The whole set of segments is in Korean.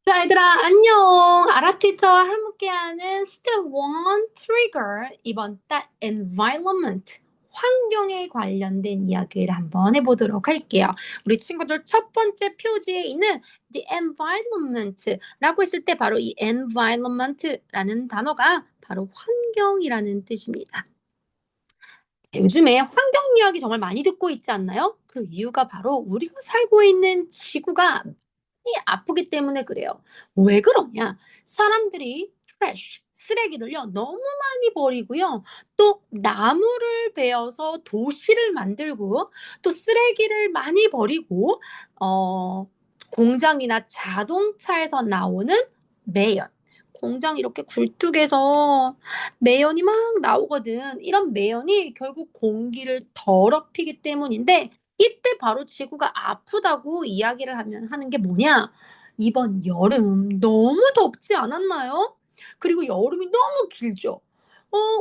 자, 얘들아, 안녕. 아라티처와 함께하는 Step 1 Trigger. 이번 달 Environment. 환경에 관련된 이야기를 한번 해보도록 할게요. 우리 친구들 첫 번째 표지에 있는 the environment라고 했을 때 바로 이 environment라는 단어가 바로 환경이라는 뜻입니다. 요즘에 환경 이야기 정말 많이 듣고 있지 않나요? 그 이유가 바로 우리가 살고 있는 지구가 많이 아프기 때문에 그래요. 왜 그러냐? 사람들이 trash, 쓰레기를요, 너무 많이 버리고요. 또 나무를 베어서 도시를 만들고 또 쓰레기를 많이 버리고 공장이나 자동차에서 나오는 매연. 공장 이렇게 굴뚝에서 매연이 막 나오거든. 이런 매연이 결국 공기를 더럽히기 때문인데 이때 바로 지구가 아프다고 이야기를 하는 게 뭐냐? 이번 여름 너무 덥지 않았나요? 그리고 여름이 너무 길죠.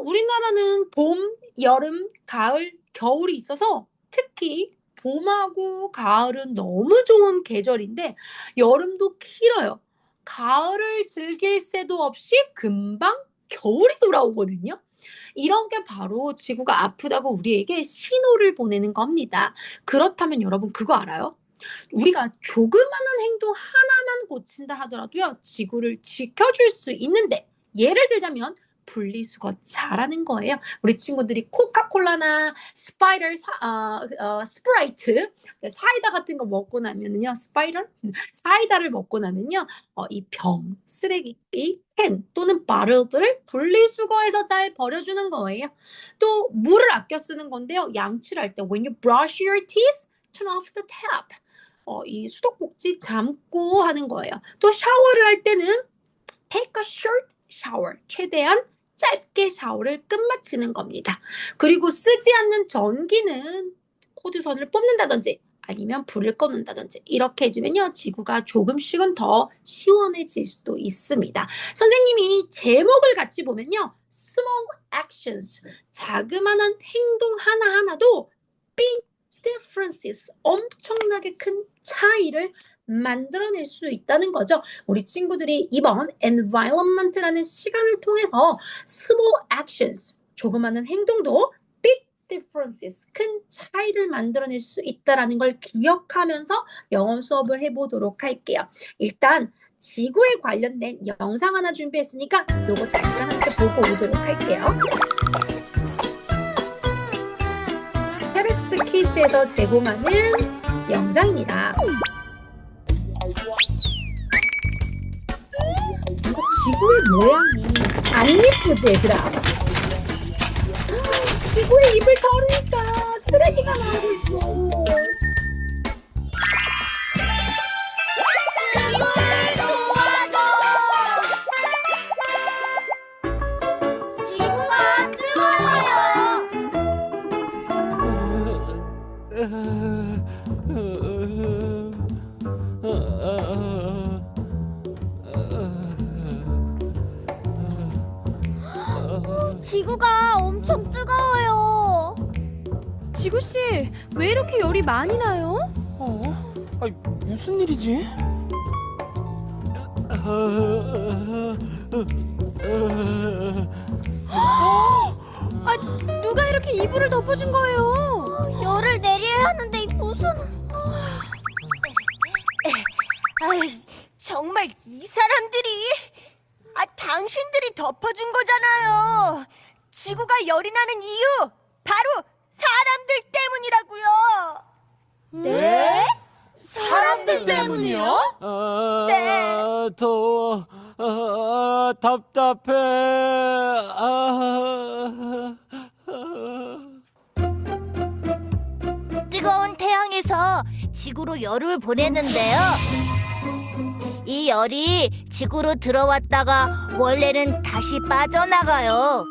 우리나라는 봄, 여름, 가을, 겨울이 있어서 특히 봄하고 가을은 너무 좋은 계절인데 여름도 길어요. 가을을 즐길 새도 없이 금방 겨울이 돌아오거든요. 이런 게 바로 지구가 아프다고 우리에게 신호를 보내는 겁니다. 그렇다면 여러분 그거 알아요? 우리가 조그마한 행동 하나만 고친다 하더라도요, 지구를 지켜줄 수 있는데, 예를 들자면, 분리수거 잘하는 거예요. 우리 친구들이 코카콜라나 스프라이트, 사이다 같은 거 먹고 나면요, 사이다를 먹고 나면요, 이 병, 쓰레기, 캔 또는 바를들을 분리수거해서 잘 버려주는 거예요. 또 물을 아껴 쓰는 건데요, 양치를 할 때 when you brush your teeth, turn off the tap. 이 수도꼭지 잠고 하는 거예요. 또 샤워를 할 때는 take a short shower. 최대한 짧게 샤워를 끝마치는 겁니다. 그리고 쓰지 않는 전기는 코드선을 뽑는다든지 아니면 불을 꺼놓는다든지 이렇게 해주면요. 지구가 조금씩은 더 시원해질 수도 있습니다. 선생님이 제목을 같이 보면요. Small actions. 자그마한 행동 하나하나도 big differences. 엄청나게 큰 차이를 만들어낼 수 있다는 거죠. 우리 친구들이 이번 environment라는 시간을 통해서 small actions, 조그마한 행동도 big differences, 큰 차이를 만들어낼 수 있다는 걸 기억하면서 영어 수업을 해보도록 할게요. 일단 지구에 관련된 영상 하나 준비했으니까 요거 잠깐 함께 보고 오도록 할게요. 페레스 키즈에서 제공하는 영상입니다. 이거 지구의 모양이 안 예쁘지, 얘들아? 지구의 입을 털으니까 쓰레기가 나오고 있어. 지구가 뜨거워요. 지구가 엄청 뜨거워요. 지구씨, 왜 이렇게 열이 많이 나요? 아니, 무슨 일이지? 아, 누가 이렇게 이불을 덮어준 거예요? 열을 내려야 하는데 무슨... 정말 이 사람들이 당신들이 덮어준 거잖아요. 지구가 열이 나는 이유 바로 사람들 때문이라고요. 네? 사람들 때문이요? 네. 더워. 답답해. 뜨거운 태양에서 지구로 열을 보내는데요. 이 열이 지구로 들어왔다가 원래는 다시 빠져나가요.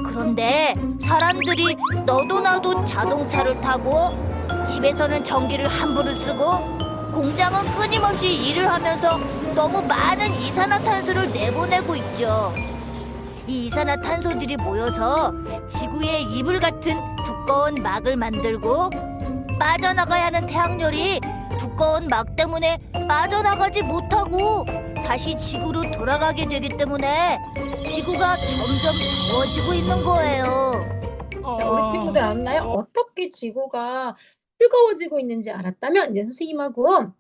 그런데 사람들이 너도 나도 자동차를 타고 집에서는 전기를 함부로 쓰고 공장은 끊임없이 일을 하면서 너무 많은 이산화탄소를 내보내고 있죠. 이 이산화탄소들이 모여서 지구의 이불 같은 두꺼운 막을 만들고 빠져나가야 하는 태양열이 두꺼운 막 때문에 빠져나가지 못하고 다시 지구로 돌아가게 되기 때문에 지구가 점점 더워지고 있는 거예요. 우리 친구들 알았나요? 어떻게 지구가 뜨거워지고 있는지 알았다면 이제 선생님하고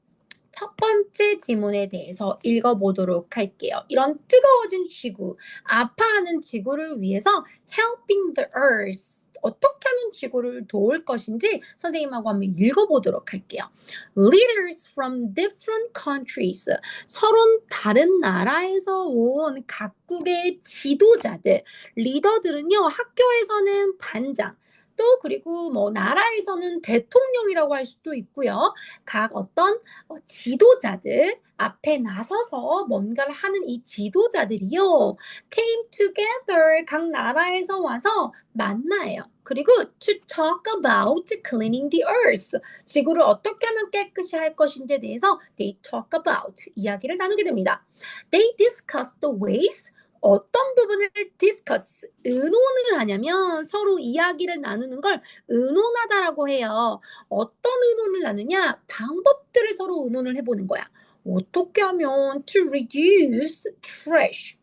첫 번째 지문에 대해서 읽어보도록 할게요. 이런 뜨거워진 지구, 아파하는 지구를 위해서 helping the earth. 어떻게 하면 지구를 도울 것인지 선생님하고 한번 읽어보도록 할게요. Leaders from different countries. 서로 다른 나라에서 온 각국의 지도자들. 리더들은요, 학교에서는 반장. 또 그리고 뭐 나라에서는 대통령이라고 할 수도 있고요. 각 어떤 지도자들 앞에 나서서 뭔가를 하는 이 지도자들이요. came together 각 나라에서 와서 만나요. 그리고 to talk about cleaning the earth. 지구를 어떻게 하면 깨끗이 할 것인지에 대해서 they talk about 이야기를 나누게 됩니다. They discuss the ways 어떤 부분을 discuss, 의논을 하냐면 서로 이야기를 나누는 걸 의논하다라고 해요. 어떤 의논을 나누냐? 방법들을 서로 의논을 해보는 거야. 어떻게 하면 to reduce trash.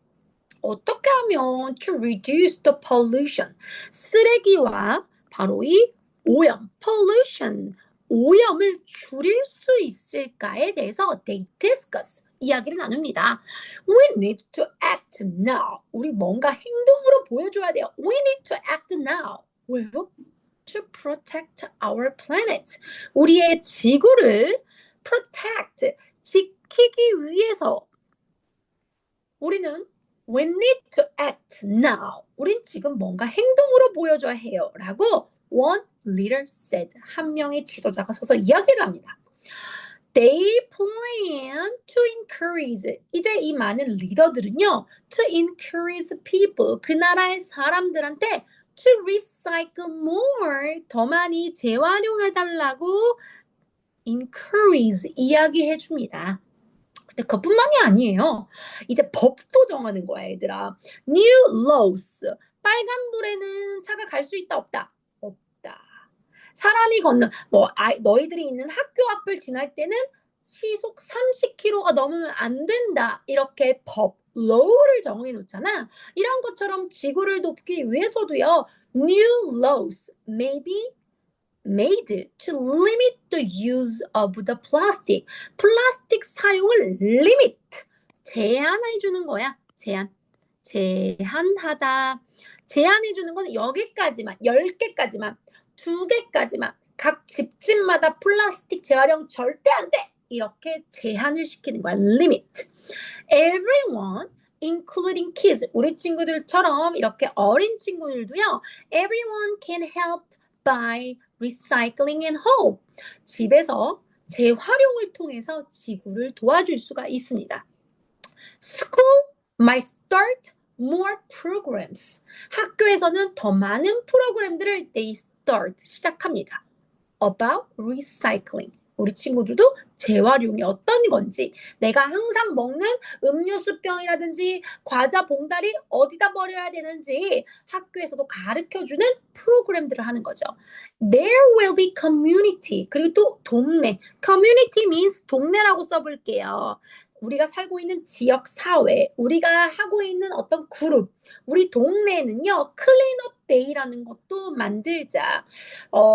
어떻게 하면 to reduce the pollution. 쓰레기와 바로 이 오염, pollution, 오염을 줄일 수 있을까에 대해서 they discuss. 이야기를 나눕니다. We need to act now. 우리 뭔가 행동으로 보여줘야 돼요. We need to act now. 왜요? To protect our planet. 우리의 지구를 protect, 지키기 위해서 우리는 we need to act now. 우린 지금 뭔가 행동으로 보여줘야 해요. 라고 one leader said. 한 명의 지도자가 서서 이야기를 합니다. They plan to encourage. 이제 이 많은 리더들은요, to encourage people. 그 나라의 사람들한테 to recycle more. 더 많이 재활용해달라고 encourage. 이야기해 줍니다. 근데 그것뿐만이 아니에요. 이제 법도 정하는 거야, 얘들아. New laws. 빨간불에는 차가 갈 수 있다, 없다? 사람이 걷는 너희들이 있는 학교 앞을 지날 때는 시속 30km가 넘으면 안 된다. 이렇게 법, law를 정해 놓잖아. 이런 것처럼 지구를 돕기 위해서도요. New laws may be made to limit the use of the plastic. 플라스틱 사용을 limit, 제한해 주는 거야. 제한하다. 제한해 주는 건 여기까지만, 10개까지만. 2개까지만 각 집집마다 플라스틱 재활용 절대 안 돼! 이렇게 제한을 시키는 거야. limit. Everyone, including kids. 우리 친구들처럼 이렇게 어린 친구들도요. Everyone can help by recycling at home. 집에서 재활용을 통해서 지구를 도와줄 수가 있습니다. School might start more programs. 학교에서는 더 많은 프로그램들을 시작합니다. About recycling. 우리 친구들도 재활용이 어떤 건지, 내가 항상 먹는 음료수병이라든지 과자 봉다리 어디다 버려야 되는지 학교에서도 가르쳐주는 프로그램들을 하는 거죠. There will be community. 그리고 또 동네. Community means 동네라고 써볼게요. 우리가 살고 있는 지역 사회, 우리가 하고 있는 어떤 그룹, 우리 동네에는요, 클린업 데이라는 것도 만들자.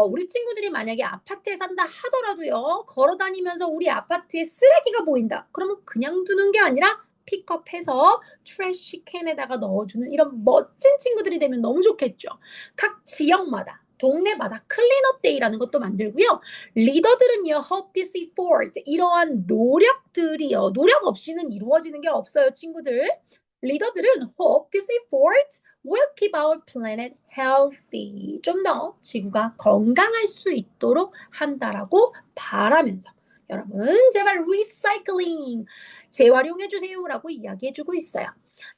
우리 친구들이 만약에 아파트에 산다 하더라도요, 걸어다니면서 우리 아파트에 쓰레기가 보인다. 그러면 그냥 두는 게 아니라 픽업해서 트래시 캔에다가 넣어주는 이런 멋진 친구들이 되면 너무 좋겠죠. 각 지역마다, 동네마다 클린업 데이라는 것도 만들고요. 리더들은요, hope this effort, 이러한 노력들이요, 노력 없이는 이루어지는 게 없어요, 친구들. 리더들은 hope this effort will keep our planet healthy. 좀 더 지구가 건강할 수 있도록 한다라고 바라면서 여러분 제발 recycling, 재활용해주세요라고 이야기해주고 있어요.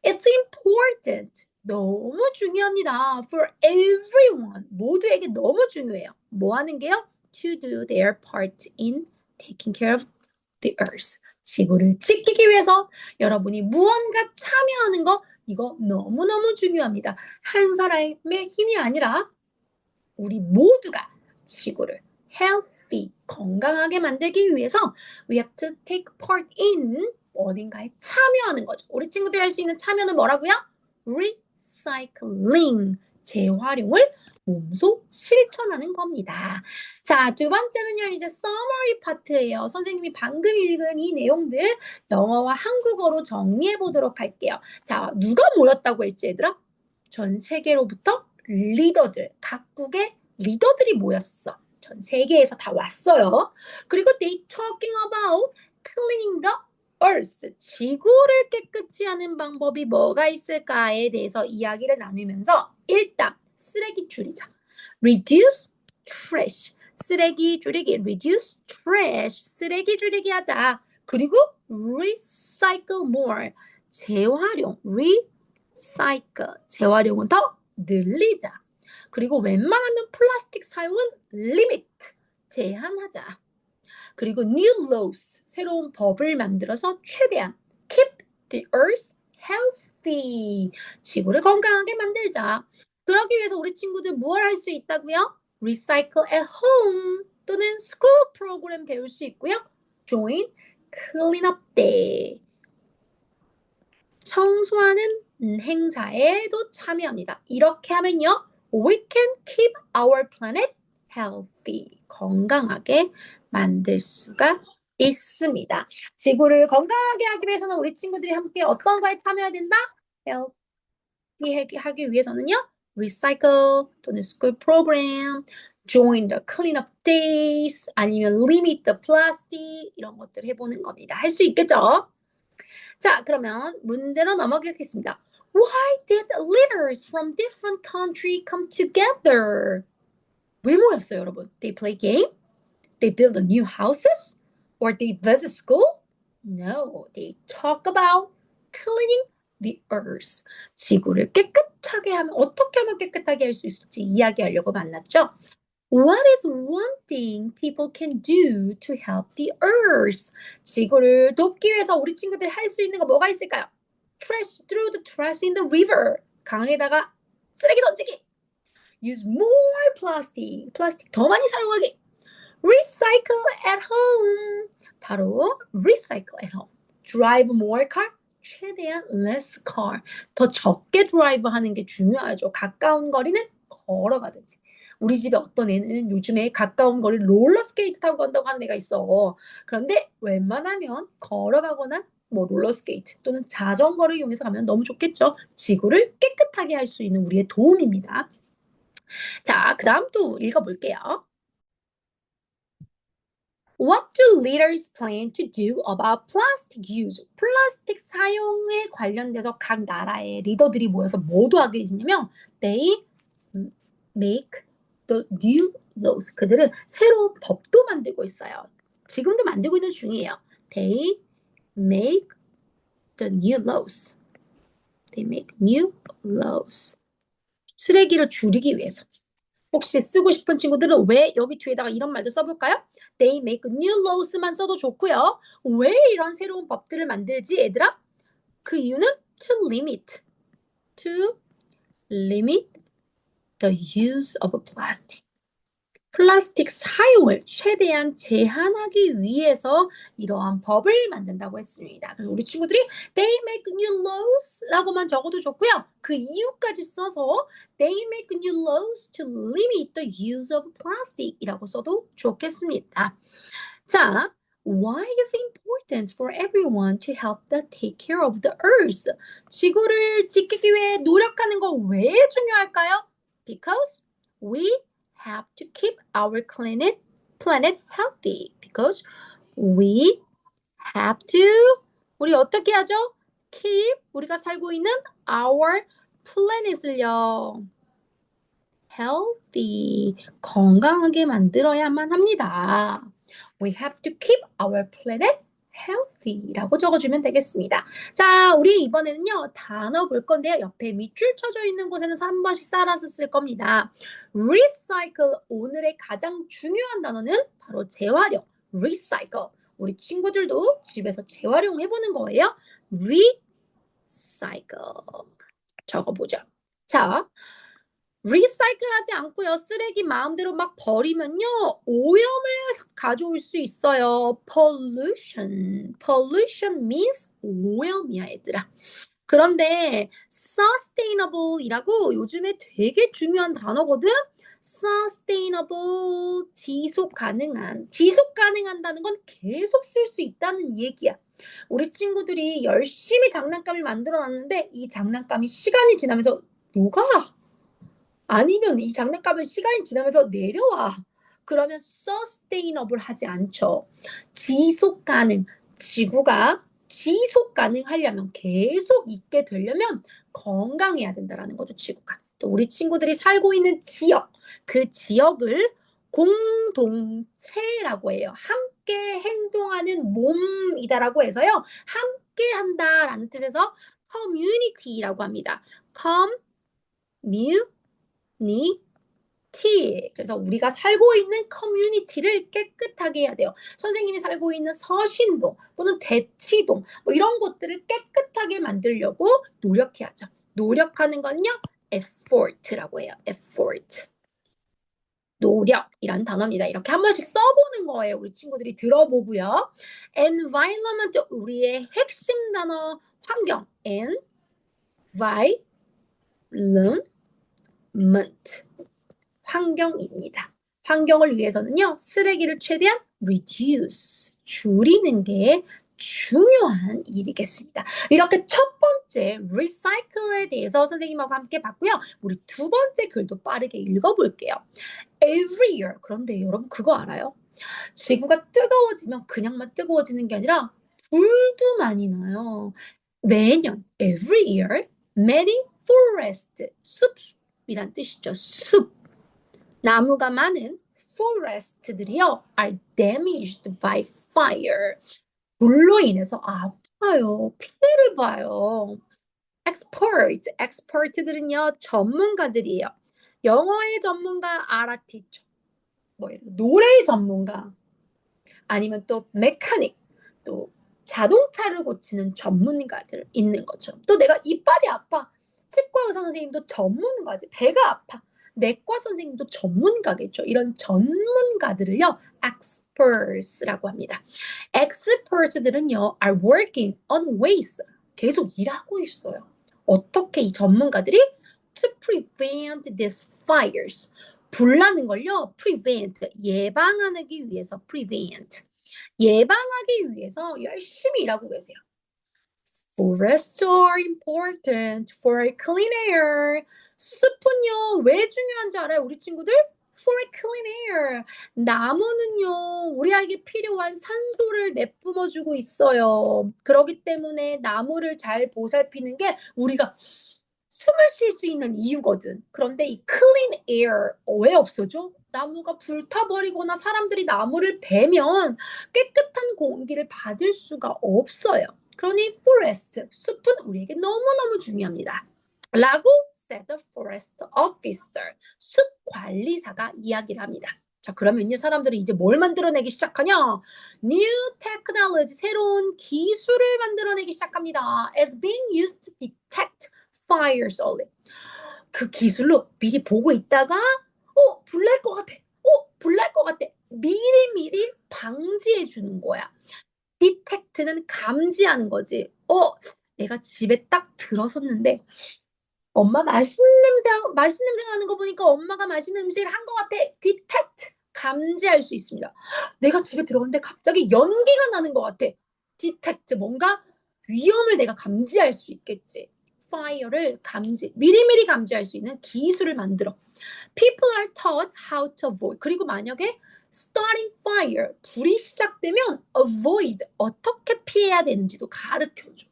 It's important. 너무 중요합니다. For everyone. 모두에게 너무 중요해요. 뭐 하는 게요? To do their part in taking care of the earth. 지구를 지키기 위해서 여러분이 무언가 참여하는 거, 이거 너무너무 중요합니다. 한 사람의 힘이 아니라 우리 모두가 지구를 healthy, 건강하게 만들기 위해서 we have to take part in 어딘가에 참여하는 거죠. 우리 친구들이 할 수 있는 참여는 뭐라고요? recycling, 재활용을 몸소 실천하는 겁니다. 자, 두 번째는요, 이제 summary 파트예요. 선생님이 방금 읽은 이 내용들 영어와 한국어로 정리해 보도록 할게요. 자, 누가 모였다고 했지, 얘들아? 전 세계로부터 리더들, 각국의 리더들이 모였어. 전 세계에서 다 왔어요. 그리고 they talking about cleaning the earth, 지구를 깨끗이 하는 방법이 뭐가 있을까에 대해서 이야기를 나누면서 일단 쓰레기 줄이자. reduce trash, 쓰레기 줄이기. reduce trash, 쓰레기 줄이기 하자. 그리고 recycle more, 재활용. recycle, 재활용은 더 늘리자. 그리고 웬만하면 플라스틱 사용은 limit, 제한하자. 그리고 new laws, 새로운 법을 만들어서 최대한 keep the earth healthy, 지구를 건강하게 만들자. 그러기 위해서 우리 친구들 무엇을 할 수 있다고요? recycle at home 또는 school 프로그램 배울 수 있고요. join cleanup day, 청소하는 행사에도 참여합니다. 이렇게 하면요, we can keep our planet healthy, 건강하게 만들 수가 있습니다. 지구를 건강하게 하기 위해서는 우리 친구들이 함께 어떤 거에 참여해야 된다? healthy 하기 위해서는요, recycle 또는 school program, join the cleanup days, 아니면 limit the plastic, 이런 것들 해보는 겁니다. 할 수 있겠죠? 자, 그러면 문제로 넘어가겠습니다. Why did leaders from different countries come together? 왜 모였어요, 여러분? They play game? They build new houses? Or they visit school? No, they talk about cleaning the earth. 지구를 깨끗하게 하면, 어떻게 하면 깨끗하게 할 수 있을지 이야기하려고 만났죠. What is one thing people can do to help the earth? 지구를 돕기 위해서 우리 친구들이 할 수 있는 거 뭐가 있을까요? Trash, throw the trash in the river. 강에다가 쓰레기 던지기. Use more plastic. 플라스틱 더 많이 사용하기. Recycle at home. 바로 recycle at home. Drive more car. 최대한 less car. 더 적게 드라이브 하는 게 중요하죠. 가까운 거리는 걸어가든지. 우리 집에 어떤 애는 요즘에 가까운 거리 롤러스케이트 타고 간다고 하는 애가 있어. 그런데 웬만하면 걸어가거나 뭐 롤러스케이트 또는 자전거를 이용해서 가면 너무 좋겠죠. 지구를 깨끗하게 할 수 있는 우리의 도움입니다. 자, 그 다음 또 읽어볼게요. What do leaders plan to do about plastic use? 플라스틱 사용에 관련돼서 각 나라의 리더들이 모여서 뭐도 하게 되냐면 they make the new laws. 그들은 새로운 법도 만들고 있어요. 지금도 만들고 있는 중이에요. They make the new laws. They make new laws. 쓰레기를 줄이기 위해서. 혹시 쓰고 싶은 친구들은 왜 여기 뒤에다가 이런 말도 써볼까요? They make new laws만 써도 좋고요. 왜 이런 새로운 법들을 만들지, 얘들아? 그 이유는 to limit the use of plastic. 플라스틱 사용을 최대한 제한하기 위해서 이러한 법을 만든다고 했습니다. 그래서 우리 친구들이 they make new laws 라고만 적어도 좋고요. 그 이유까지 써서 they make new laws to limit the use of plastic 이라고 써도 좋겠습니다. 자, why is it important for everyone to help take care of the earth? 지구를 지키기 위해 노력하는 거 왜 중요할까요? Because we have to keep our planet healthy. Because we have to, 우리 어떻게 하죠? keep, 우리가 살고 있는 our planet을요, healthy, 건강하게 만들어야만 합니다. We have to keep our planet healthy 라고 적어주면 되겠습니다. 자, 우리 이번에는요, 단어 볼 건데요. 옆에 밑줄 쳐져 있는 곳에는 한 번씩 따라서 쓸 겁니다. recycle, 오늘의 가장 중요한 단어는 바로 재활용, recycle. 우리 친구들도 집에서 재활용해보는 거예요. recycle. 적어보죠. 자, 리사이클하지 않고요. 쓰레기 마음대로 막 버리면요. 오염을 가져올 수 있어요. pollution. pollution means 오염이야, 얘들아. 그런데 sustainable이라고 요즘에 되게 중요한 단어거든. sustainable 지속 가능한. 지속 가능한다는 건 계속 쓸 수 있다는 얘기야. 우리 친구들이 열심히 장난감을 만들어 놨는데 이 장난감이 시간이 지나면서 녹아. 아니면 이 장난감은 시간이 지나면서 내려와. 그러면 sustainable 하지 않죠. 지속 가능. 지구가 지속 가능하려면 계속 있게 되려면 건강해야 된다라는 거죠, 지구가. 또 우리 친구들이 살고 있는 지역, 그 지역을 공동체라고 해요. 함께 행동하는 몸이다라고 해서요. 함께 한다라는 뜻에서 community라고 합니다. community. 그래서 우리가 살고 있는 커뮤니티를 깨끗하게 해야 돼요. 선생님이 살고 있는 서신동 또는 대치동 뭐 이런 곳들을 깨끗하게 만들려고 노력해야죠. 노력하는 건요. effort라고 해요. effort. 노력이란 단어입니다. 이렇게 한 번씩 써보는 거예요. 우리 친구들이 들어보고요. environment 우리의 핵심 단어 환경 environment 환경입니다. 환경을 위해서는요. 쓰레기를 최대한 reduce 줄이는 게 중요한 일이겠습니다. 이렇게 첫 번째 recycle에 대해서 선생님하고 함께 봤고요. 우리 두 번째 글도 빠르게 읽어볼게요. Every year. 그런데 여러분 그거 알아요? 지구가 뜨거워지면 그냥만 뜨거워지는 게 아니라 불도 많이 나요. 매년 every year many forest 숲이란 뜻이죠. 숲. 나무가 많은 forest들이요 are damaged by fire. 불로 인해서 아파요. 피해를 봐요. expert들은요 전문가들이에요. 영어의 전문가 알아 teacher. 노래의 전문가 아니면 또 메카닉 또 자동차를 고치는 전문가들 있는 것처럼 또 내가 이빨이 아파 치과 의사 선생님도 전문가지. 배가 아파 내과 선생님도 전문가겠죠. 이런 전문가들을요 experts라고 합니다. experts들은요 are working on ways 계속 일하고 있어요. 어떻게 이 전문가들이 to prevent these fires 불나는 걸요 prevent 예방하기 위해서 prevent 예방하기 위해서 열심히 일하고 계세요. Forests are important for clean air. 숲은요 왜 중요한지 알아요 우리 친구들? For clean air. 나무는요 우리에게 필요한 산소를 내뿜어주고 있어요. 그렇기 때문에 나무를 잘 보살피는 게 우리가 숨을 쉴 수 있는 이유거든. 그런데 이 clean air 왜 없어져? 나무가 불타버리거나 사람들이 나무를 베면 깨끗한 공기를 받을 수가 없어요. 그러니 forest, 숲은 우리에게 너무너무 중요합니다. 라고 said the forest officer, 숲 관리사가 이야기를 합니다. 자, 그러면요 사람들이 이제 뭘 만들어내기 시작하냐? New technology, 새로운 기술을 만들어내기 시작합니다. As being used to detect fires only. 그 기술로 미리 보고 있다가 불날 것 같아. 불날 것 같아. 미리미리 방지해 주는 거야. detect는 감지하는 거지. 내가 집에 딱 들어섰는데 엄마 맛있는 냄새 나는 거 보니까 엄마가 맛있는 음식을 한 것 같아. detect 감지할 수 있습니다. 내가 집에 들어갔는데 갑자기 연기가 나는 것 같아. detect 뭔가 위험을 내가 감지할 수 있겠지. fire를 미리미리 감지할 수 있는 기술을 만들어. People are taught how to avoid. 그리고 만약에 starting fire, 불이 시작되면 avoid, 어떻게 피해야 되는지도 가르쳐줘.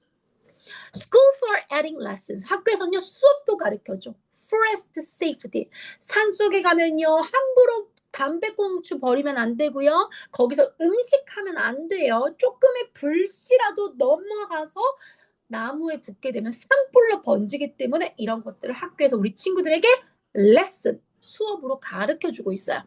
Schools are adding lessons. 학교에서는요 수업도 가르쳐줘. Forest safety. 산속에 가면요 함부로 담배꽁초 버리면 안 되고요. 거기서 음식하면 안 돼요. 조금의 불씨라도 넘어가서 나무에 붙게 되면 산불로 번지기 때문에 이런 것들을 학교에서 우리 친구들에게 lesson, 수업으로 가르쳐주고 있어요.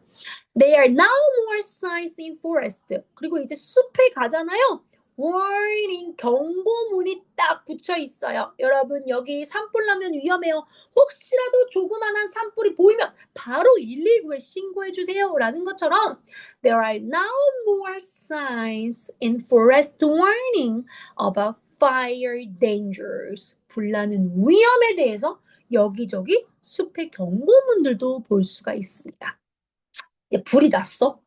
They are now more science in forest. 그리고 이제 숲에 가잖아요. warning 경고문이 딱 붙여 있어요. 여러분 여기 산불 나면 위험해요. 혹시라도 조그만한 산불이 보이면 바로 119에 신고해 주세요. 라는 것처럼 there are now more signs in forest warning about fire dangers. 불나는 위험에 대해서 여기저기 숲의 경고문들도 볼 수가 있습니다. 이제 불이 났어.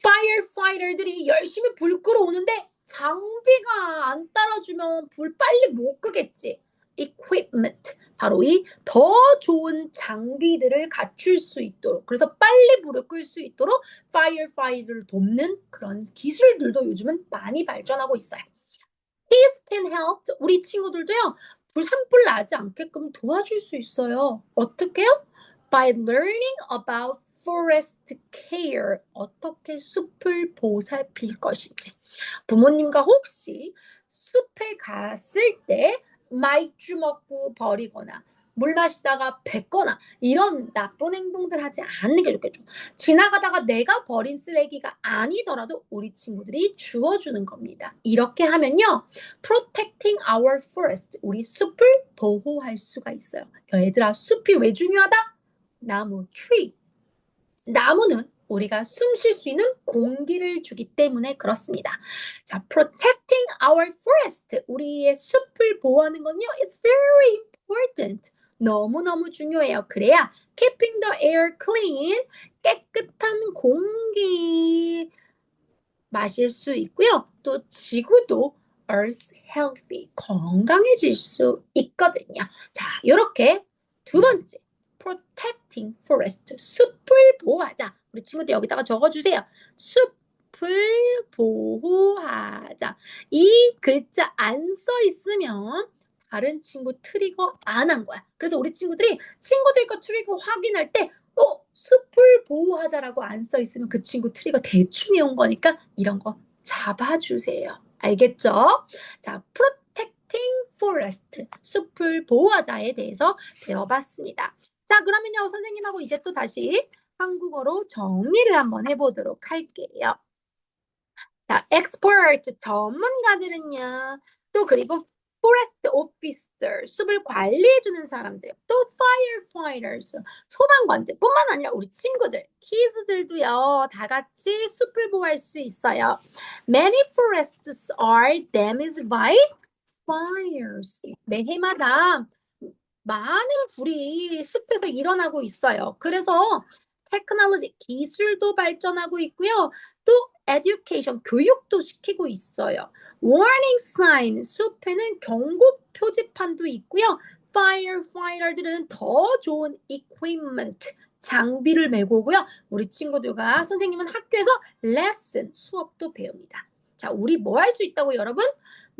파이어파이터들이 열심히 불 끌어오는데 장비가 안 따라주면 불 빨리 못 끄겠지. equipment 바로 이 더 좋은 장비들을 갖출 수 있도록 그래서 빨리 불을 끌 수 있도록 파이어파이터를 돕는 그런 기술들도 요즘은 많이 발전하고 있어요. Kids can help 우리 친구들도요. 산불 나지 않게끔 도와줄 수 있어요. 어떻게요? By learning about forest care 어떻게 숲을 보살필 것인지 부모님과 혹시 숲에 갔을 때 마이쮸 먹고 버리거나 물 마시다가 뱉거나 이런 나쁜 행동들 하지 않는 게 좋겠죠. 지나가다가 내가 버린 쓰레기가 아니더라도 우리 친구들이 주워주는 겁니다. 이렇게 하면요. Protecting our forest 우리 숲을 보호할 수가 있어요. 얘들아 숲이 왜 중요하다? 나무, tree. 나무는 우리가 숨 쉴 수 있는 공기를 주기 때문에 그렇습니다. 자, protecting our forest. 우리의 숲을 보호하는 건요, is very important. 너무너무 중요해요. 그래야 keeping the air clean, 깨끗한 공기 마실 수 있고요. 또 지구도 earth healthy, 건강해질 수 있거든요. 자, 이렇게 두 번째. protecting forest 숲을 보호하자. 우리 친구들 여기다가 적어주세요. 숲을 보호하자. 이 글자 안 써 있으면 다른 친구 트리거 안 한 거야. 그래서 우리 친구들이 친구들 거 트리거 확인할 때 숲을 보호하자라고 안 써 있으면 그 친구 트리거 대충 해온 거니까 이런 거 잡아주세요. 알겠죠? 자, protecting forest 숲을 보호하자에 대해서 배워봤습니다. 자, 그러면요, 선생님하고 이제 또 다시 한국어로 정리를 한번 해보도록 할게요. 자, expert 전문가들은요, 또 그리고 forest officer 숲을 관리해주는 사람들, 또 firefighters 소방관들 뿐만 아니라 우리 친구들, kids들도요, 다 같이 숲을 보호할 수 있어요. Many forests are damaged by fires. 매해마다 많은 불이 숲에서 일어나고 있어요. 그래서 테크놀로지, 기술도 발전하고 있고요. 또 education, 교육도 시키고 있어요. warning sign, 숲에는 경고 표지판도 있고요. firefighter들은 더 좋은 equipment, 장비를 메고 오고요. 우리 친구들과 선생님은 학교에서 lesson, 수업도 배웁니다. 자, 우리 뭐 할 수 있다고 여러분?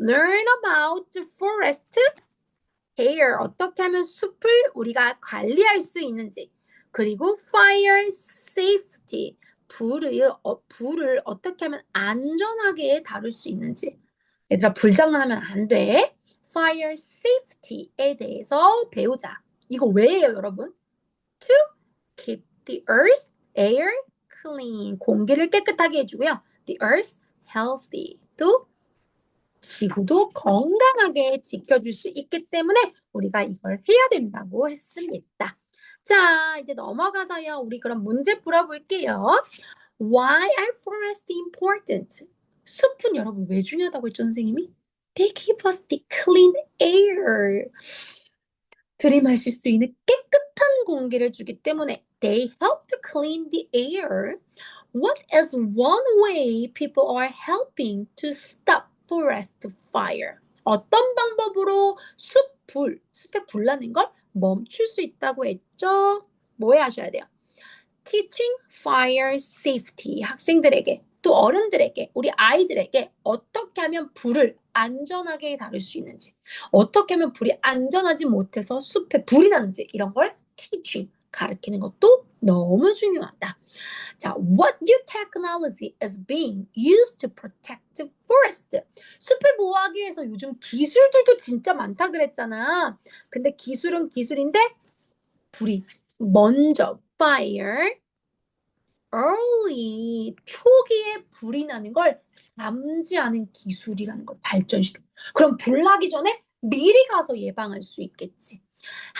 learn about forest care 어떻게 하면 숲을 우리가 관리할 수 있는지 그리고 fire safety 불을 어떻게 하면 안전하게 다룰 수 있는지 얘들아 불장난하면 안 돼. fire safety에 대해서 배우자. 이거 왜예요 여러분? To keep the earth, air clean 공기를 깨끗하게 해주고요. The earth healthy 또 지구도 건강하게 지켜줄 수 있기 때문에 우리가 이걸 해야 된다고 했습니다. 자, 이제 넘어가서요. 우리 그럼 문제 풀어볼게요. Why are forests important? 숲은 여러분 왜 중요하다고 했죠, 선생님이? They give us the clean air. 들이마실 수 있는 깨끗한 공기를 주기 때문에 they help to clean the air. What is one way people are helping to stop forest fire? 어떤 방법으로 숲에 불 나는 걸 멈출 수 있다고 했죠? 뭐 하셔야 돼요? Teaching fire safety 학생들에게 또 어른들에게 우리 아이들에게 어떻게 하면 불을 안전하게 다룰 수 있는지 어떻게 하면 불이 안전하지 못해서 숲에 불이 나는지 이런 걸 teaching 가르치는 것도 너무 중요하다. 자, what new technology is being used to protect the forest? 숲을 보호하기 위해서 요즘 기술들도 진짜 많다 그랬잖아. 근데 기술은 기술인데 불이 먼저 fire early 초기에 불이 나는 걸 감지하는 기술이라는 걸 발전시켜. 그럼 불 나기 전에 미리 가서 예방할 수 있겠지.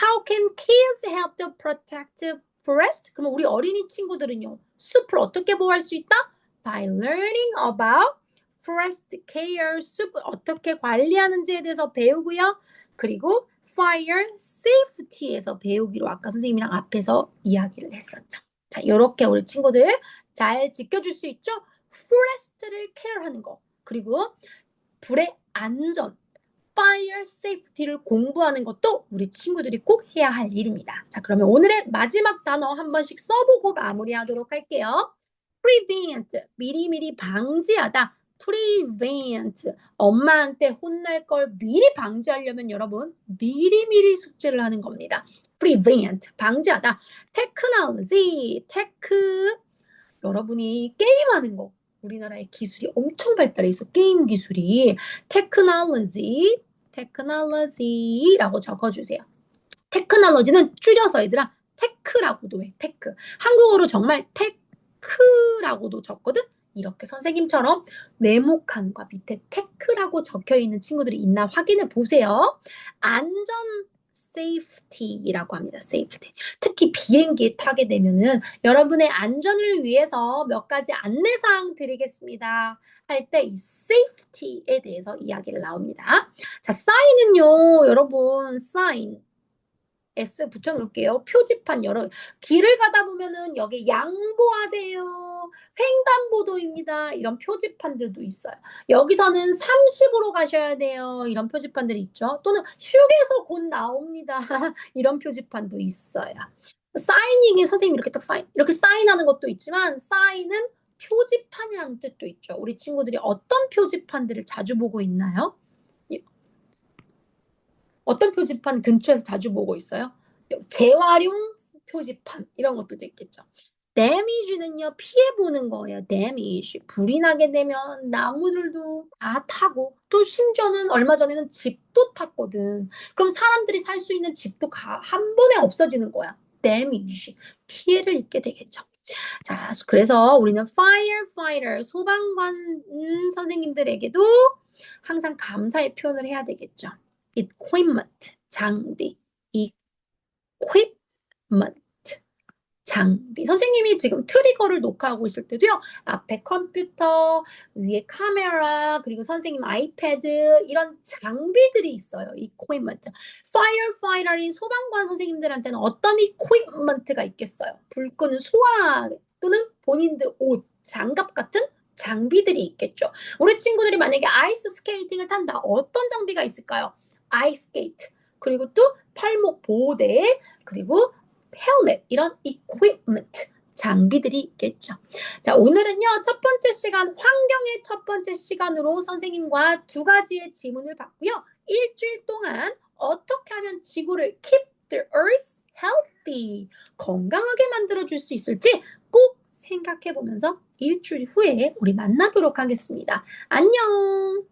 How can kids help to protect the forest? 그럼 우리 어린이 친구들은요, 숲을 어떻게 보호할 수 있다? By learning about forest care, 숲을 어떻게 관리하는지에 대해서 배우고요. 그리고 fire safety에서 배우기로 아까 선생님이랑 앞에서 이야기를 했었죠. 자, 이렇게 우리 친구들 잘 지켜줄 수 있죠? forest를 케어하는 거. 그리고 불의 안전, fire safety를 공부하는 것도 우리 친구들이 꼭 해야 할 일입니다. 자, 그러면 오늘의 마지막 단어 한 번씩 써보고 마무리하도록 할게요. prevent, 미리미리 방지하다. prevent, 엄마한테 혼날 걸 미리 방지하려면 여러분 미리미리 숙제를 하는 겁니다. prevent, 방지하다. technology, tech, 여러분이 게임하는 거. 우리나라의 기술이 엄청 발달해 있어. 게임 기술이. technology, technology라고 적어주세요. 테크놀로지는 줄여서 얘들아 테크라고도 해. 테크. 한국어로 정말 테크라고도 적거든. 이렇게 선생님처럼 네모칸과 밑에 테크라고 적혀있는 친구들이 있나 확인해 보세요. 안전 safety라고 합니다. safety. 특히 비행기에 타게 되면은 여러분의 안전을 위해서 몇 가지 안내사항 드리겠습니다. 할 때 이 safety에 대해서 이야기를 나옵니다. 자, 사인은요, 여러분, 사인. S 붙여놓을게요. 표지판 길을 가다 보면은 여기 양보하세요. 횡단보도입니다. 이런 표지판들도 있어요. 여기서는 30으로 가셔야 돼요. 이런 표지판들이 있죠. 또는 휴게소 곧 나옵니다. 이런 표지판도 있어요. 사이닝이 선생님 이렇게 딱 이렇게 사인하는 것도 있지만 사인은 표지판이라는 뜻도 있죠. 우리 친구들이 어떤 표지판들을 자주 보고 있나요? 어떤 표지판 근처에서 자주 보고 있어요? 재활용 표지판 이런 것들도 있겠죠. damage는요 피해보는 거예요. damage. 불이 나게 되면 나무들도 다 타고 또 심지어는 얼마 전에는 집도 탔거든. 그럼 사람들이 살 수 있는 집도 한 번에 없어지는 거야. damage. 피해를 입게 되겠죠. 자, 그래서 우리는 firefighter, 소방관 선생님들에게도 항상 감사의 표현을 해야 되겠죠. equipment, 장비, equipment, 장비. 선생님이 지금 트리거를 녹화하고 있을 때도요. 앞에 컴퓨터, 위에 카메라, 그리고 선생님 아이패드 이런 장비들이 있어요. equipment. firefighter인 소방관 선생님들한테는 어떤 equipment가 있겠어요? 불 끄는 소화 또는 본인들 옷, 장갑 같은 장비들이 있겠죠. 우리 친구들이 만약에 아이스 스케이팅을 탄다. 어떤 장비가 있을까요? 아이스케이트, 그리고 또 팔목 보호대, 그리고 헬멧, 이런 equipment, 장비들이 있겠죠. 자, 오늘은요, 첫 번째 시간, 환경의 첫 번째 시간으로 선생님과 두 가지의 질문을 받고요. 일주일 동안 어떻게 하면 지구를 keep the earth healthy, 건강하게 만들어줄 수 있을지 꼭 생각해 보면서 일주일 후에 우리 만나도록 하겠습니다. 안녕!